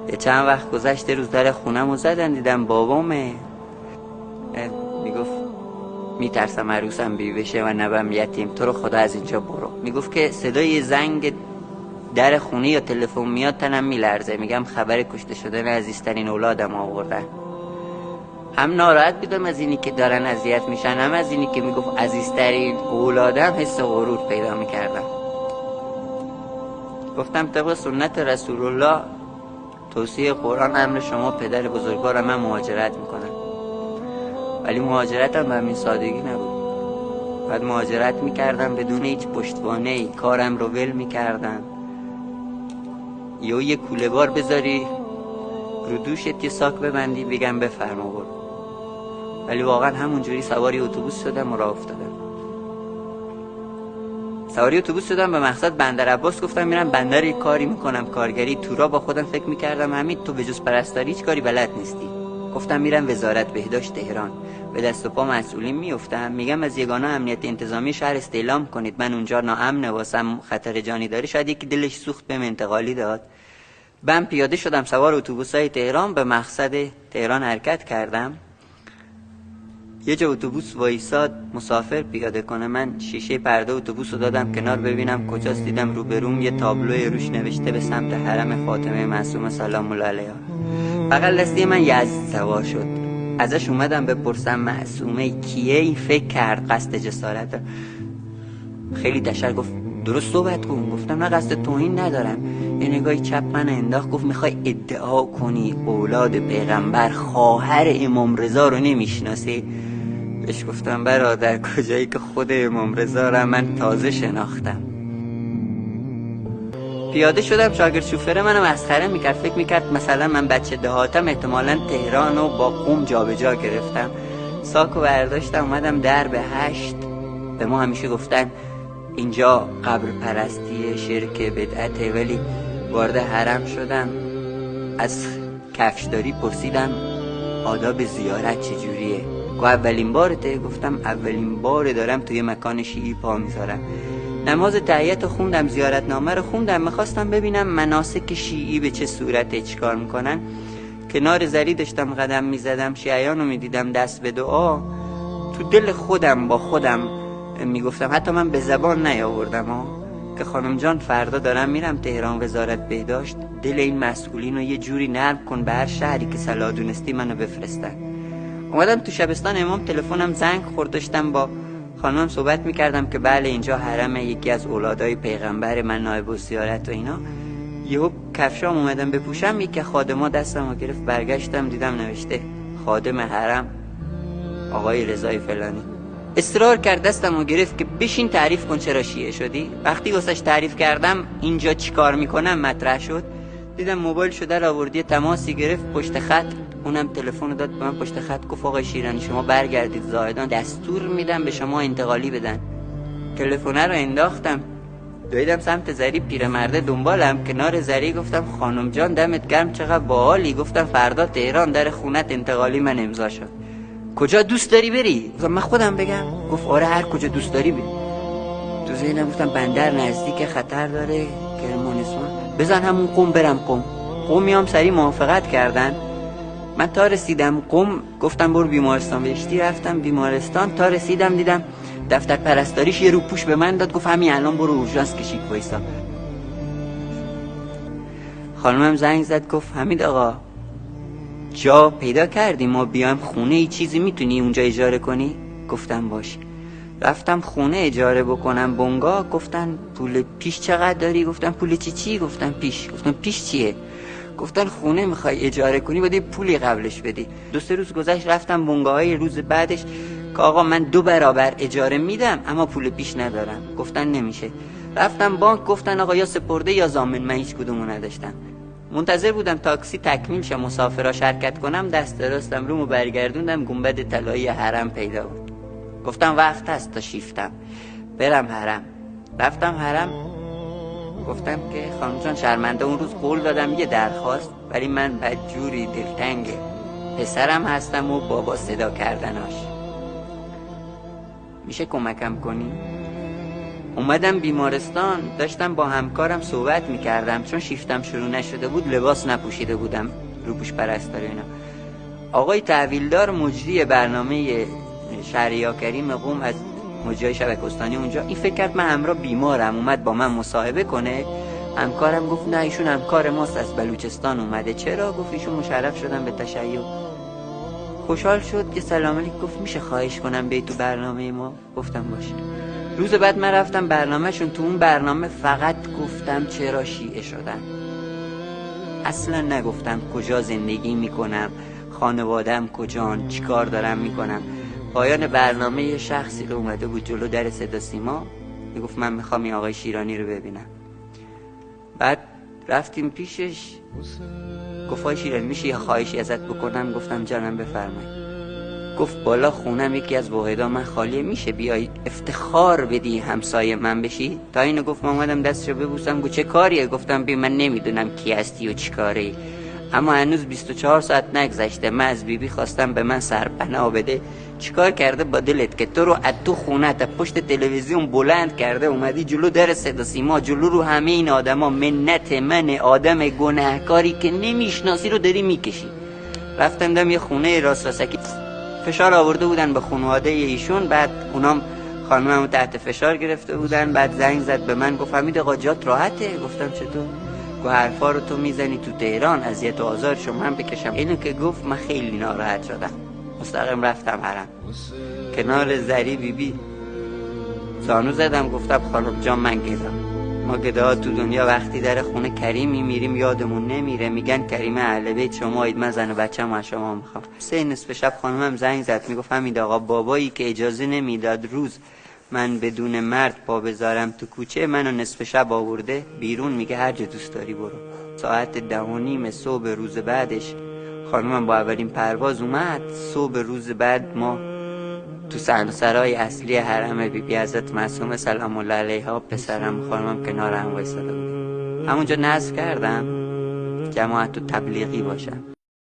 یه چند وقت گذشته روز در خونم رو زدن، دیدم بابامه. میگفت میترسم عروسم بی بشه و نبم یتیم، تو رو خدا از اینجا برو. میگفت که صدای زنگ در خونه یا تلفن میاد تنم میلرزه. میگم خبر کشته شدن عزیزترین اولادم آوردن. هم ناراحت بودم از اینی که دارن اذیت میشن، هم از اینی که میگفت عزیزترین اولادم حس غرور پیدا میکردم. گفتم طبق سنت رسول الله، توصیه قرآن، امر شما پدر بزرگوارم، من مهاجرت میکنم. ولی مهاجرتم به همین سادگی نبود. بعد مهاجرت میکردم بدون هیچ پشتوانه‌ای، کارم رو ول میکردم. یه کوله بار بذاری رو دوشت، یه ساک ببندی، بگم بفرما برو. ولی واقعا همونجوری سواری اتوبوس شدم و راه افتادم. سواری اتوبوس شدم به مقصد بندر عباس. گفتم میرم بندر یه کاری میکنم، کارگری. تورا با خودم فکر میکردم حمید تو به جز پرستاری هیچ کاری بلد نیستی. گفتم میرم وزارت بهداشت تهران، به دست و پا مسئولین میافتم، میگم از یگانه امنیت انتظامی شهر استعلام کنید، من اونجا ناامنه، واسم خطر جانی داره. شاید یکی دلش سوخت بهم انتقالی داد. من پیاده شدم سوار اتوبوسای تهران، به مقصد تهران حرکت کردم. یه جا اتوبوس وایساد مسافر پیاده کنه. من شیشه پرده اتوبوس رو دادم کنار ببینم کجاست. دیدم روبروم یه تابلوی روش نوشته به سمت حرم فاطمه معصومه سلام الله علیها. بغل دستی من یزد سوار شد. ازش اومدم بپرسم معصومه کیه؟ این فکر کرد قصد جسارت. خیلی تشر گفت درست صحبت کن. گفتم نه قصد توهین ندارم. یه نگاهی چپ من انداخت. گفت میخوای ادعا کنی اولاد پیغمبر خواهر امام رضا رو نمیشناسی؟ بهش گفتم برادر کجایی که خود امام رضا رو من تازه شناختم. پیاده شدم. شاگرد شوفر منو مسخره میکرد، فکر میکرد مثلا من بچه دهاتم، احتمالاً تهران رو با قم جا به جا گرفتم. ساکو برداشتم اومدم در به 8. به ما همیشه گفتن اینجا قبر پرستیه، شرک، بدعته. ولی وارد حرم شدم، از کفشداری پرسیدم آداب زیارت چجوریه؟ گفت اولین بارته؟ گفتم اولین بار دارم توی مکان شیعی پا میذارم. نماز تحیت رو خوندم، زیارتنامه رو خوندم، میخواستم ببینم مناسک شیعی به چه صورته، چیکار میکنن. کنار زری داشتم قدم میزدم، شیعیان رو میدیدم دست به دعا. تو دل خودم با خودم میگفتم، حتی من به زبان نیاوردم که خانم جان فردا دارم میرم تهران وزارت بهداشت، دل این مسئولین رو یه جوری نرم کن به هر شهری که صلاح دونستی منو بفرستن. اومدم تو شبستان امام، تلفنم زنگ خورد، داشتم با خانمم صحبت میکردم که بله اینجا حرم یکی از اولادای پیغمبر، من نایب الزیارت و اینا. یهو کفشام اومدم بپوشم، یکی خادما دستمو گرفت، برگشتم دیدم نوشته خادم حرم آقای رضای فلانی. اصرار کرد دستمو گرفت که بشین تعریف کن چرا شیعه شدی. وقتی واسش تعریف کردم اینجا چیکار میکنم مطرح شد. دیدم موبایل شده را آوردی، تماسی گرفت پشت خط، اونم تلفن داد به من پشت خط. گفت آقای شیرانی شما برگردید زاهدان، دستور میدم به شما انتقالی بدن. تلفن رو انداختم دویدم سمت زری. پیرمرده دنبالم کنار زری. گفتم خانم جان دمت گرم چقدر باحالی. گفتم فردا تهران در خونت انتقالی من امضا شد. کجا دوست داری بری؟ گفتم من خودم بگم. گفت آره هر کجا دوست داری بری. تو ذهنم گفتم بندر نزدیک، خطر داره، کرمانشاه، بزن همون قم برم قم. قم میام سری موافقت کردن. من تا رسیدم قم گفتم برو بیمارستان بهشتی. رفتم بیمارستان، تا رسیدم دیدم دفتر پرستاریش یه روپوش به من داد. گفت همین الان برو اورژانس کشید وایسا. خانمم زنگ زد گفت حمید آقا جا پیدا کردیم ما بیایم خونه، ای چیزی میتونی اونجا اجاره کنی؟ گفتم باش. رفتم خونه اجاره بکنم بنگاه. گفتن پول پیش چقدر داری؟ گفتم پول چی؟ گفتم پیش. گفتم پیش چیه؟ گفتن خونه میخوای اجاره کنی باید پولی قبلش بدی. 2-3 روز گذشت، رفتم بنگاه‌های روز بعدش که آقا من 2 برابر اجاره میدم اما پول پیش ندارم. گفتن نمیشه. رفتم بانک، گفتن آقا یا سپرده یا ضامن. من هیچ کدومو نداشتم. منتظر بودم تاکسی تکمیل شه مسافرا شرکت کنم. دست راستم رومو برگردوندم، گنبد طلایی حرم پیدا بود. گفتم وقت هست تا شیفتم برم حرم. رفتم حرم. گفتم که خانم جان شرمنده اون روز قول دادم یه درخواست، ولی من بدجوری دلتنگ پسرم هستم و بابا صدا کردناش، میشه کمکم کنی؟ اومدم بیمارستان، داشتم با همکارم صحبت میکردم، چون شیفتم شروع نشده بود لباس نپوشیده بودم، روپوش پرستاری اینا. آقای تحویلدار مجری برنامه شهریار کریم قم از مجری شبکه استانی اونجا، این فکر کرد من همراه بیمارم، اومد با من مصاحبه کنه. همکارم گفت نه ایشون همکار ماست، از بلوچستان اومده. چرا؟ گفت ایشون مشرف شدن به تشیع. خوشحال شد که سلام علیکم، گفت میشه خواهش کنم بیای تو برنامه ما؟ گفتم باشه. روز بعد من رفتم برنامهشون، تو اون برنامه فقط گفتم چرا شیعه شدن، اصلا نگفتم کجا زندگی میکنم، خانوادم کجان، چیکار دارم میکنم. پایان برنامه یه شخصی که اومده بود جلو در صدا سیما، میگفت من میخوام این آقای شیرانی رو ببینم. بعد رفتیم پیشش، گفت آقای شیرانی میشه یه خواهشی ازت بکنم؟ گفتم جانم بفرمایید. گفت بالا خونم یکی از واحدا من خالیه، میشه بیای افتخار بدی همسایه من بشی؟ تا اینو گفت من اومدم دستشو ببوسم. گفت چه کاریه؟ گفتم بی من نمیدونم کی هستی و چی کاری، اما هنوز 24 ساعت نگذشته من از بیبی خواستم به من سرپناه بده. چیکار کرده با دلت که تو رو از تو خونت پشت تلویزیون بلند کرده، اومدی جلو در صدا سیما، جلو رو همه این آدما، منت من آدم گناهکاری که نمیشناسی رو داری میکشی. رفتم دم یه خونه راست راسکی، فشار آورده بودن به خانواده ایشون، بعد اونام خانممو تحت فشار گرفته بودن. بعد زنگ زد به من، گفت حمید آقا جات راحته؟ گفتم چطور؟ گفت حرفا رو تو میزنی تو تهران، اذیت و آزارشو من بکشم. اینو که گفت من خیلی ناراحت شدم، مستقیم رفتم حرم کنار زری بیبی زانو زدم، گفتم خانم جان من گدام، ما گداها تو دنیا وقتی در خونه کریمی میریم یادمون نمیره، میگن کریم اهل بیت شمایید، من زن و بچه‌مو از شما میخوام. 3 نصف شب خانمم زنگ زد، میگفت حمید آقا بابایی که اجازه نمیداد روز من بدون مرد پا بذارم تو کوچه، منو نصف شب آورده بیرون، میگه هر جا دوست داری برو. ساعت 10:30 صبح روز بعدش خانمم با اولین پرواز اومد. صبح روز بعد ما تو سرای اصلی حرم بیبی حضرت معصومه سلام الله علیها، پسرم خانمم کنار هم وایساده بود. همونجا نذر کردم جماعت و تبلیغی باشم.